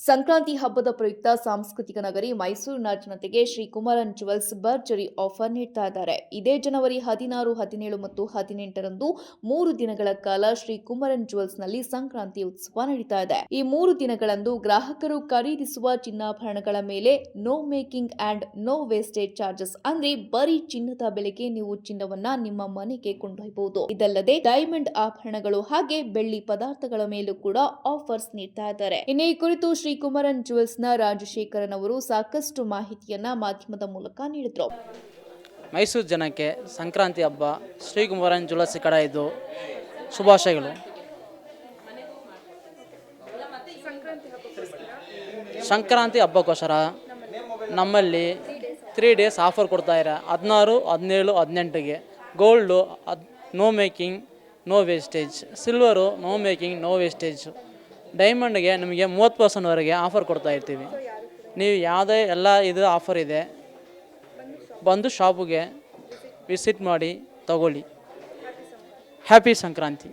ಸಂಕ್ರಾಂತಿ ಹಬ್ಬದ ಪ್ರಯುಕ್ತ ಸಾಂಸ್ಕೃತಿಕ ನಗರಿ ಮೈಸೂರಿನ ಜನತೆಗೆ ಶ್ರೀ ಕುಮರನ್ ಜುವೆಲ್ಸ್ ಭರ್ಜರಿ ಆಫರ್ ನೀಡ್ತಾ ಇದ್ದಾರೆ. ಇದೇ ಜನವರಿ 16, 17 ಮತ್ತು 18ರಂದು 3 ದಿನಗಳ ಕಾಲ ಶ್ರೀ ಕುಮರನ್ ಜುವೆಲ್ಸ್ನಲ್ಲಿ ಸಂಕ್ರಾಂತಿ ಉತ್ಸವ ನಡೀತಾ ಇದೆ. ಈ 3 ದಿನಗಳಂದು ಗ್ರಾಹಕರು ಖರೀದಿಸುವ ಚಿನ್ನಾಭರಣಗಳ ಮೇಲೆ no making and no wastage charges ಅಂದ್ರೆ ಬರೀ ಚಿನ್ನದ ಬೆಲೆಗೆ ನೀವು ಚಿನ್ನವನ್ನ ನಿಮ್ಮ ಮನೆಗೆ ಕೊಂಡೊಯ್ಯಬಹುದು. ಇದಲ್ಲದೆ ಡೈಮಂಡ್ ಆಭರಣಗಳು ಹಾಗೆ ಬೆಳ್ಳಿ ಪದಾರ್ಥಗಳ ಮೇಲೂ ಕೂಡ ಆಫರ್ಸ್ ನೀಡ್ತಾ ಇದ್ದಾರೆ. ಇನ್ನು ಈ ಕುರಿತು ಶ್ರೀ ಕುಮರನ್ ಜುವೆಲ್ಸ್ ನ ರಾಜಶೇಖರನ್ ಅವರು ಸಾಕಷ್ಟು ಮಾಹಿತಿಯನ್ನ ಮಾಧ್ಯಮದ ಮೂಲಕ ನೀಡಿದ್ರು. ಮೈಸೂರು ಜನಕ್ಕೆ ಸಂಕ್ರಾಂತಿ ಹಬ್ಬ ಶ್ರೀ ಕುಮರನ್ ಜುವೆಲ್ಸ್ ಕಡೆಯಿಂದ ಶುಭಾಶಯಗಳು. ಸಂಕ್ರಾಂತಿ ಹಬ್ಬಕ್ಕೋಸ್ಕರ ನಮ್ಮಲ್ಲಿ 3 ಡೇಸ್ ಆಫರ್ ಕೊಡ್ತಾ ಇದ್ದಾರೆ. 16, 17, 18ಗೆ gold no making no wastage, silver no making no wastage, ಡೈಮಂಡ್ಗೆ ನಿಮಗೆ 30% ಆಫರ್ ಕೊಡ್ತಾ ಇರ್ತೀವಿ. ನೀವು ಯಾವುದೇ ಎಲ್ಲ ಇದು ಆಫರ್ ಇದೆ, ಬಂದು ಶಾಪಿಗೆ ವಿಸಿಟ್ ಮಾಡಿ ತಗೊಳ್ಳಿ. ಹ್ಯಾಪಿ ಸಂಕ್ರಾಂತಿ.